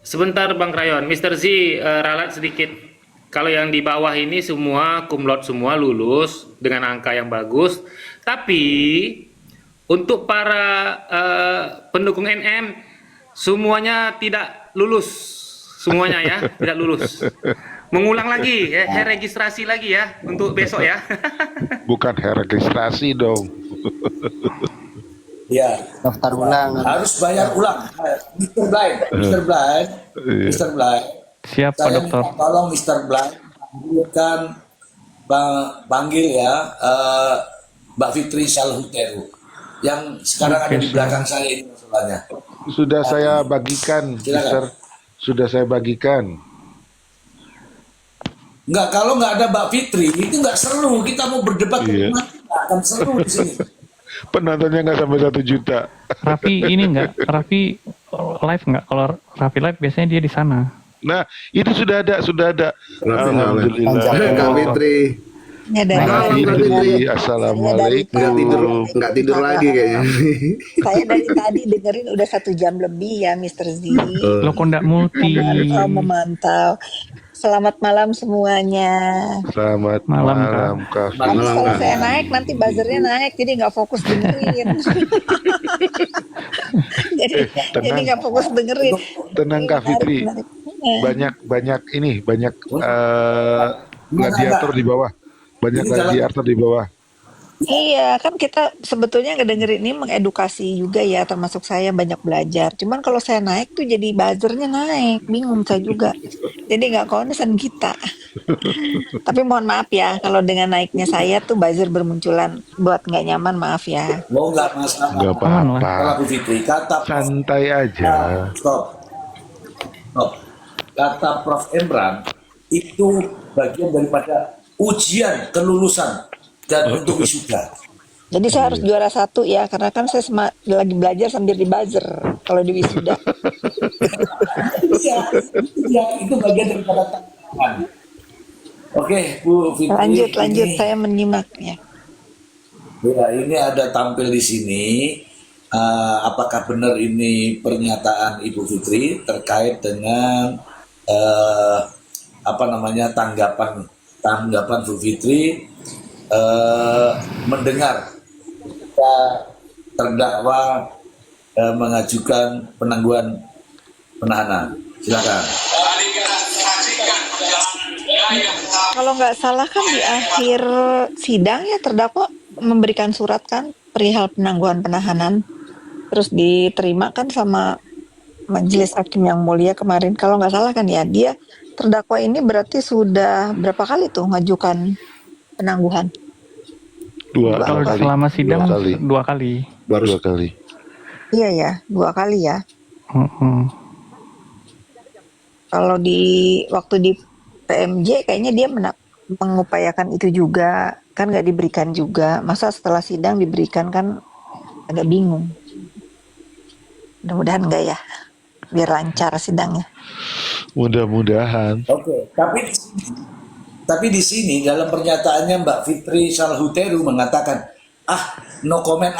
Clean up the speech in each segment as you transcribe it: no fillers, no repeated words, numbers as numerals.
Sebentar Bang Krayon, Mister Z ralat sedikit. Kalau yang di bawah ini semua cum laude semua lulus dengan angka yang bagus. Tapi untuk para pendukung NM semuanya tidak lulus. Semuanya ya, tidak lulus. Mengulang lagi, ya, registrasi lagi ya untuk besok ya. Bukan registrasi dong. Ya, Daftar ulang. harus bayar ulang. Mr. Blind, Mr. Blind, Iya. Mr. Blind. Siap Pak Saya Dokter. minta tolong Mr. Blind panggil ya Mbak Fitri Salhuteru yang sekarang ada di belakang saya ini masalahnya. Sudah saya bagikan, Silakan. Mister. Sudah saya bagikan. Enggak, kalau nggak ada Mbak Fitri itu nggak seru. Kita mau berdebat Iya. nggak akan seru di sini. Penontonnya nggak sampai 1 juta. Raffi ini enggak? Raffi live enggak? Kalau Raffi live biasanya dia di sana. Nah, itu sudah ada. Raffi Alhamdulillah. Kak Fitri Ya, dari Kak tadi Fitri, dengerin. assalamualaikum. nggak tidur lagi kayaknya. Saya dari tadi dengerin udah 1 jam lebih ya, Mr. Z. Lo kok enggak multi? Memantau. Selamat malam semuanya. Selamat Malam, malam, Kak. Nanti Malam, kalau Kak. saya naik, nanti buzzernya naik, jadi nggak fokus dengerin. jadi tenang. nggak fokus dengerin. Tenang, Kak Fitri. Banyak gladiator di bawah. Banyak Ini jalan- gladiator di bawah. Iya, kan kita sebetulnya ngedengerin ini mengedukasi juga ya, termasuk saya banyak belajar. Cuman kalau saya naik tuh jadi buzzernya naik, bingung saya juga. Jadi nggak konsen kita. Tapi mohon maaf ya, kalau dengan naiknya saya tuh buzzer bermunculan. Buat nggak nyaman, maaf ya. Mau nggak masalah. Nggak Kalau apa-apa. Bu Fitri kata Santai aja. Stop. Kata Prof. Emran itu bagian daripada ujian kelulusan dan untuk wisuda. Jadi saya harus juara 1 ya, karena kan saya lagi belajar sambil di buzzer kalau di wisuda. Iya, itu bagian daripada tantangan. Oke, Bu Fitri. Lanjut, ini- saya menyimak ya. Ya, ini ada tampil di sini. Apakah benar ini pernyataan Ibu Fitri terkait dengan tanggapan Bu Fitri mendengar terdakwa mengajukan penangguhan penahanan. Silakan. Kalau nggak salah kan di akhir sidang ya terdakwa memberikan surat kan perihal penangguhan penahanan, terus diterima kan sama Majelis Hakim yang mulia kemarin. Kalau nggak salah kan ya, dia terdakwa ini berarti sudah berapa kali tuh ngajukan penangguhan? Dua Kalau kali. selama sidang 2 kali. 2 kali. 2 kali. Iya ya, 2 kali ya. Mm-mm. Kalau waktu di PMJ kayaknya dia mengupayakan itu juga, kan nggak diberikan juga. Masa setelah sidang diberikan, kan agak bingung. Mudah-mudahan enggak ya, biar lancar sidangnya. Mudah-mudahan. Oke, tapi di sini dalam pernyataannya Mbak Fitri Salhuteru mengatakan, no comment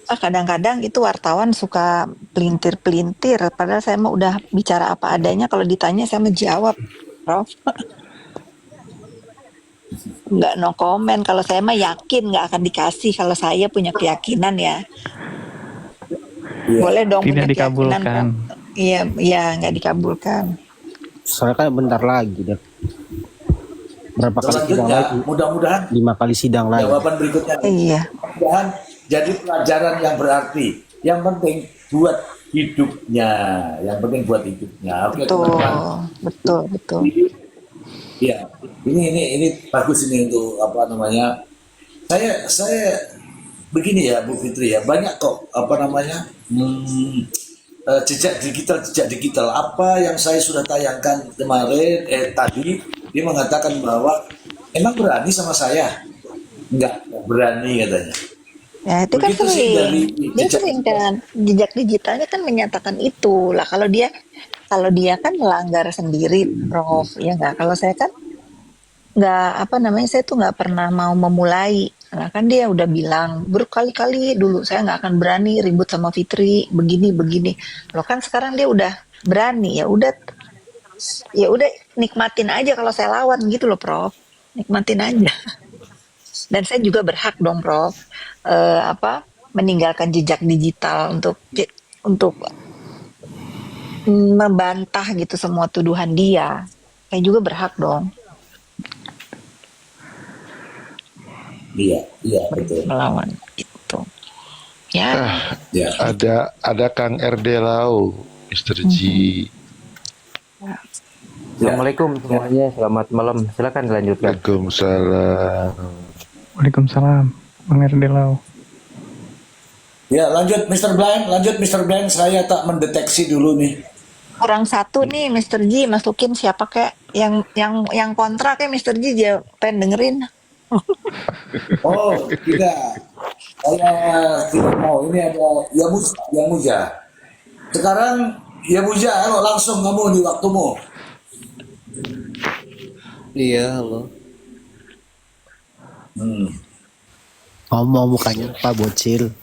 Kadang-kadang itu wartawan suka pelintir-pelintir, padahal saya mah udah bicara apa adanya, kalau ditanya saya menjawab, Prof. Nggak no comment, kalau saya mah yakin nggak akan dikasih, kalau saya punya keyakinan ya. Boleh dong Tidak punya keyakinan, dikabulkan. Prof. Iya, nggak dikabulkan. Soalnya kan bentar lagi deh. Berapa kali sidang Selanjutnya, lagi? mudah-mudahan 5 kali sidang lagi. jawaban berikutnya Iya. mudah-mudahan jadi pelajaran yang berarti. Yang penting buat hidupnya. Oke, teman-teman. Betul. Iya, ini bagus ini untuk Saya begini ya Bu Fitri ya, banyak kok jejak digital apa yang saya sudah tayangkan kemarin tadi, dia mengatakan bahwa emang berani sama saya, enggak berani katanya. Ya itu kan Begitu sih sering, dari dia jejak- sering kan jejak digitalnya kan menyatakan itu lah. Kalau dia kan melanggar sendiri, Prof. Ya nggak. Kalau saya kan nggak saya tuh nggak pernah mau memulai Nah kan dia udah bilang berkali-kali dulu saya nggak akan berani ribut sama Fitri begini. Loh kan sekarang dia udah berani, ya udah nikmatin aja kalau saya lawan gitu loh Prof. Nikmatin aja. Dan saya juga berhak dong Prof. Meninggalkan jejak digital untuk membantah gitu semua tuduhan dia. Saya juga berhak dong Iya, betul. melawan itu. Ya, Ya. Ada Kang RD Lau, Mr. G. Assalamualaikum semuanya, selamat malam. Silakan dilanjutkan. Waalaikumsalam. Waalaikumsalam. Bang Erdelau. Ya, lanjut Mr. Blind, saya tak mendeteksi dulu nih. kurang satu nih Mr. G, masukin siapa kayak yang kontra kayak Mr. G dia pengen dengerin. Oh, tidak. Saya tidak mau. Ini ada Yamuja. Sekarang Yamuja, langsung kamu di waktumu. Iya, halo. Ngomong mukanya Pak Bocil.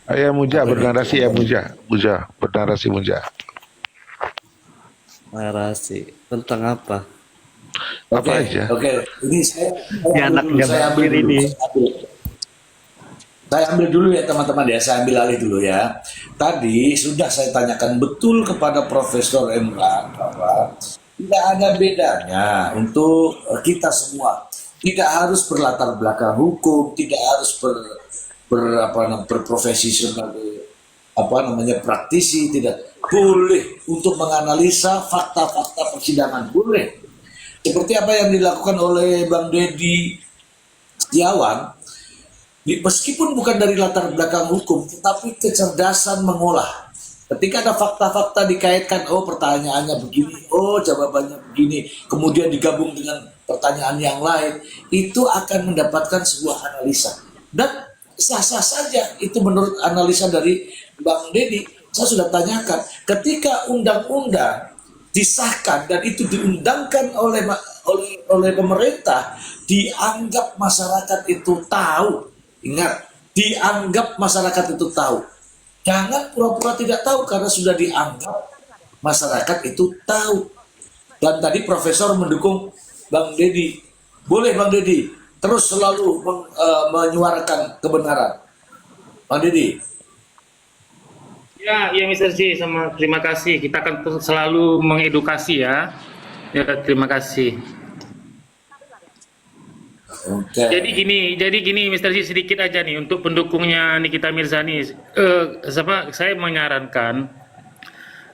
Ayo Muja, bernarasi ya Muja. Bernarasi Muja. Narasi tentang apa? Apa aja? Oke. Ini saya anak ambil dulu. Saya ambil dulu ya teman-teman ya, saya ambil alih dulu ya. Tadi sudah saya tanyakan betul kepada Profesor Emran bahwa tidak ada bedanya untuk kita semua. Tidak harus berlatar belakang hukum, tidak harus berprofesi sebagai praktisi, tidak boleh untuk menganalisa fakta-fakta persidangan, boleh. Seperti apa yang dilakukan oleh Bang Deddy Setiawan, meskipun bukan dari latar belakang hukum, tetapi kecerdasan mengolah. Ketika ada fakta-fakta dikaitkan, oh pertanyaannya begini, oh jawabannya begini, kemudian digabung dengan pertanyaan yang lain, itu akan mendapatkan sebuah analisa. Dan sah-sah saja itu menurut analisa dari Bang Deddy. Saya sudah tanyakan, ketika undang-undang disahkan dan itu diundangkan oleh pemerintah, dianggap masyarakat itu tahu. Ingat, dianggap masyarakat itu tahu. Jangan pura-pura tidak tahu karena sudah dianggap masyarakat itu tahu. Dan tadi Profesor mendukung Bang Deddy. Boleh Bang Deddy terus selalu menyuarakan kebenaran. Bang Deddy. Ya, Mr. G, terima kasih. Kita akan selalu mengedukasi ya. Ya, terima kasih. Oke. Jadi gini Mr. G, sedikit aja nih untuk pendukungnya Nikita Mirzani. Saya menyarankan,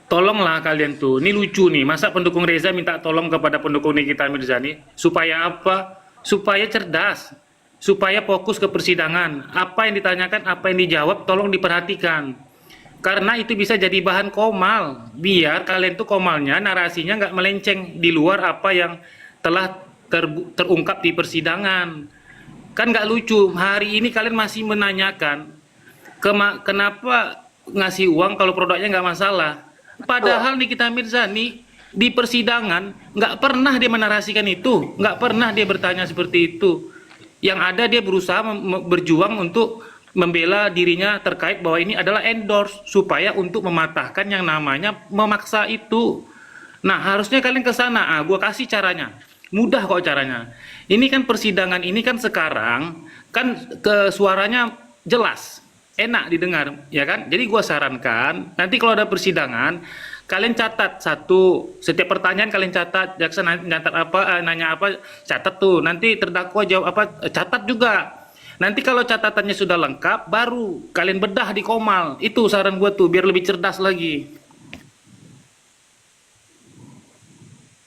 tolonglah kalian tuh, ini lucu nih, masa pendukung Reza minta tolong kepada pendukung Nikita Mirzani supaya apa? Supaya cerdas, supaya fokus ke persidangan. Apa yang ditanyakan, apa yang dijawab, tolong diperhatikan. Karena itu bisa jadi bahan komal, biar kalian tuh komalnya, narasinya nggak melenceng di luar apa yang telah terungkap di persidangan. Kan nggak lucu, hari ini kalian masih menanyakan kenapa ngasih uang kalau produknya nggak masalah. Padahal Nikita Mirzani di persidangan nggak pernah dia menarasikan itu, nggak pernah dia bertanya seperti itu. Yang ada dia berusaha berjuang untuk membela dirinya terkait bahwa ini adalah endorse supaya untuk mematahkan yang namanya memaksa itu. Nah harusnya kalian ke sana. Gua kasih caranya. Mudah kok caranya. Ini kan persidangan ini kan sekarang kan suaranya jelas, enak didengar, ya kan? Jadi gua sarankan nanti kalau ada persidangan kalian catat setiap pertanyaan kalian catat, jaksa nanya apa, catat tuh. Nanti terdakwa jawab apa, catat juga. Nanti kalau catatannya sudah lengkap, baru kalian bedah di komal. Itu saran gua tuh biar lebih cerdas lagi.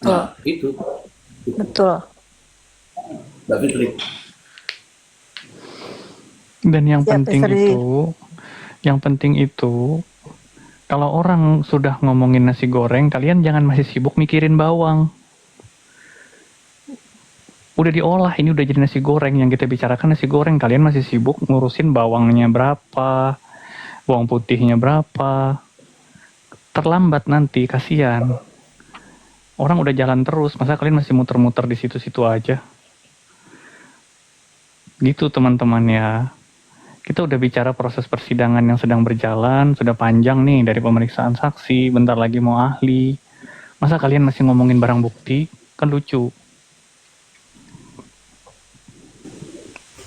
Nah, itu. Betul. Dan yang Ya, penting Mr. G. yang penting itu, kalau orang sudah ngomongin nasi goreng, kalian jangan masih sibuk mikirin bawang. Udah diolah, ini udah jadi nasi goreng. Yang kita bicarakan nasi goreng, kalian masih sibuk ngurusin bawangnya berapa, bawang putihnya berapa. Terlambat nanti, kasihan. Orang udah jalan terus, masa kalian masih muter-muter di situ-situ aja? Gitu teman-teman ya. Kita udah bicara proses persidangan yang sedang berjalan, sudah panjang nih dari pemeriksaan saksi, bentar lagi mau ahli. Masa kalian masih ngomongin barang bukti? Kan lucu.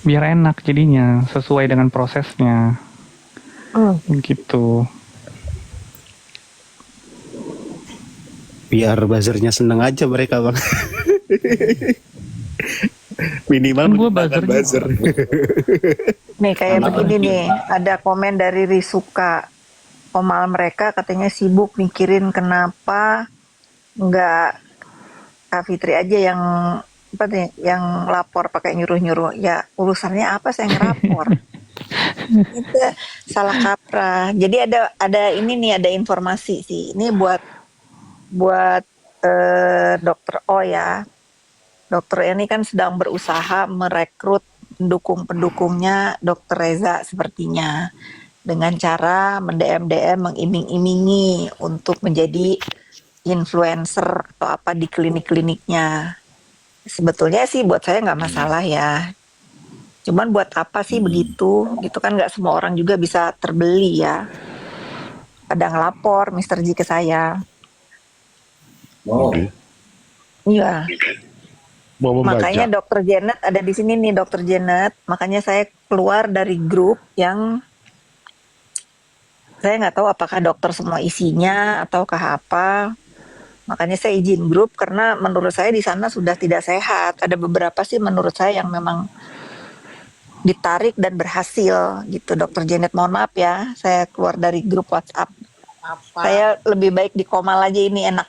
Biar enak jadinya, sesuai dengan prosesnya. Gitu. Biar buzzernya seneng aja mereka bang. Minimal Kan gue menyenangkan buzzer juga. Nih kayak begini nih, ada komen dari Risuka. Omal mereka katanya sibuk mikirin kenapa nggak Kak Fitri aja yang apa nih, yang lapor pakai nyuruh-nyuruh. Ya urusannya apa saya ngelapor? Itu salah kaprah. Jadi ada ini nih, ada informasi sih. Ini buat Dokter O ya. Dokter ini kan sedang berusaha merekrut pendukung-pendukungnya Dokter Reza sepertinya dengan cara mendm-dm, mengiming-imingi untuk menjadi influencer atau apa di klinik-kliniknya. Sebetulnya sih buat saya nggak masalah ya. Cuman buat apa sih begitu? Gitu kan nggak semua orang juga bisa terbeli ya. Ada ngelapor Mr. G ke saya. Oh, Iya. Mau membaca. Makanya Dokter Janet ada di sini nih, Dokter Janet. Makanya saya keluar dari grup yang saya nggak tahu apakah dokter semua isinya ataukah apa. Makanya saya izin grup karena menurut saya di sana sudah tidak sehat. Ada beberapa sih menurut saya yang memang ditarik dan berhasil gitu. Dokter Janet, mohon maaf ya, saya keluar dari grup WhatsApp. Saya lebih baik di komal aja, ini enak.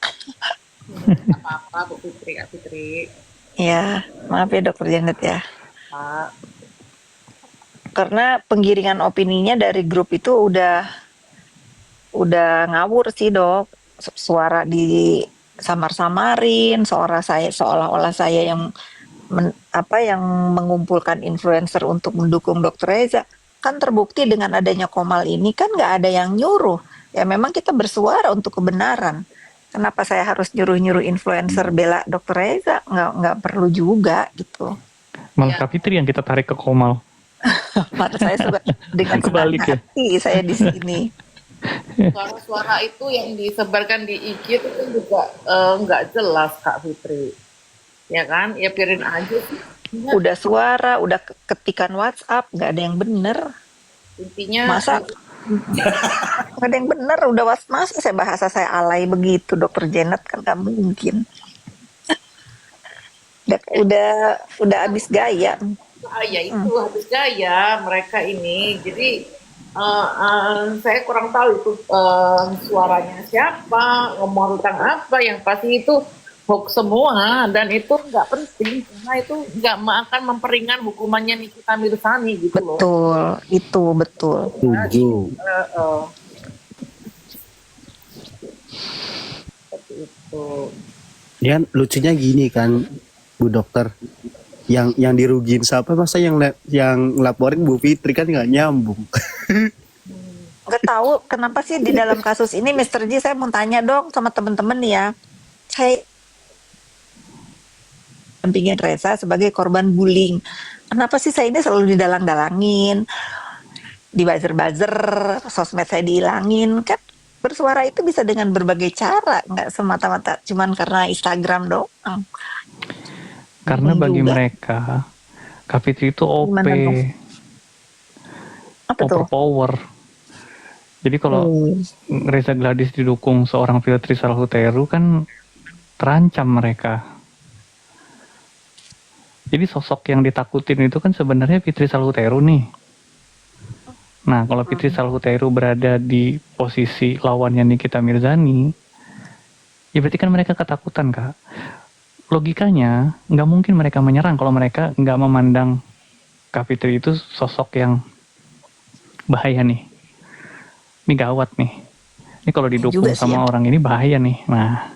Apa-apa Bu Fitri, Kak Fitri. Ya, maaf ya Dokter Janet ya. Pak. Karena penggiringan opininya dari grup itu udah ngawur sih Dok. Suara di samar-samarin, seolah-olah saya yang yang mengumpulkan influencer untuk mendukung Dokter Reza. Kan terbukti dengan adanya Komal ini kan nggak ada yang nyuruh. Ya memang kita bersuara untuk kebenaran. Kenapa saya harus nyuruh-nyuruh influencer bela Dokter Reza? Nggak perlu juga gitu. Malah Kak Fitri yang kita tarik ke Komal. Mata saya suka dengan senang Kebalik ya. hati saya di sini. Suara-suara itu yang disebarkan di IG itu kan juga nggak jelas Kak Fitri. Ya kan? Ya biarin aja sih. Udah suara, udah ketikan WhatsApp, nggak ada yang bener. Intinya Masa nggak ada yang bener, masa saya bahasa saya alay begitu Dokter Janet, kan nggak mungkin. Udah habis gaya. ya itu habis gaya mereka ini. Jadi saya kurang tahu itu suaranya siapa, ngomong tentang apa, yang pasti itu hoax semua dan itu nggak penting karena itu nggak akan memperingan hukumannya Nikita Mirzani gitu loh. Betul, itu betul. Setuju. Seperti itu. Ya lucunya gini kan Bu Dokter, yang dirugiin siapa, masa yang laporin Bu Fitri, kan nggak nyambung. Nggak tahu kenapa sih di dalam kasus ini Mr. G, saya mau tanya dong sama teman-teman nih ya. Saya dampingin Reza sebagai korban bullying. Kenapa sih saya ini selalu didalang-dalangin, di buzzer-buzzer, sosmed saya dihilangin? Kan bersuara itu bisa dengan berbagai cara, nggak semata-mata cuman karena Instagram doang. Karena bagi juga. mereka, Kak Fitri itu OP, Gimana dong? Apa tuh? overpower. Jadi kalau Reza Gladys didukung seorang Fitri Salhuteru kan terancam mereka. Jadi sosok yang ditakutin itu kan sebenarnya Fitri Salhuteru nih. Nah, kalau Fitri Salhuteru berada di posisi lawannya Nikita Mirzani, ya berarti kan mereka ketakutan, Kak. Logikanya, nggak mungkin mereka menyerang kalau mereka nggak memandang Kak Fitri itu sosok yang bahaya nih. Ini gawat nih. Ini kalau didukung sama orang ini bahaya nih. Nah,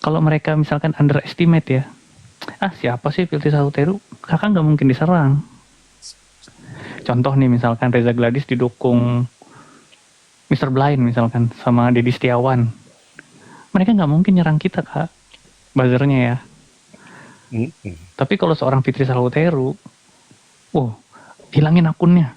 kalau mereka misalkan underestimate ya, siapa sih Fitri Salhuteru? Kakak nggak mungkin diserang. Contoh nih misalkan Reza Gladys didukung Mr. Blind misalkan sama Deddy Setiawan. mereka nggak mungkin nyerang kita, Kak. Buzzernya ya. Tapi kalau seorang Fitri Salhuteru, hilangin akunnya.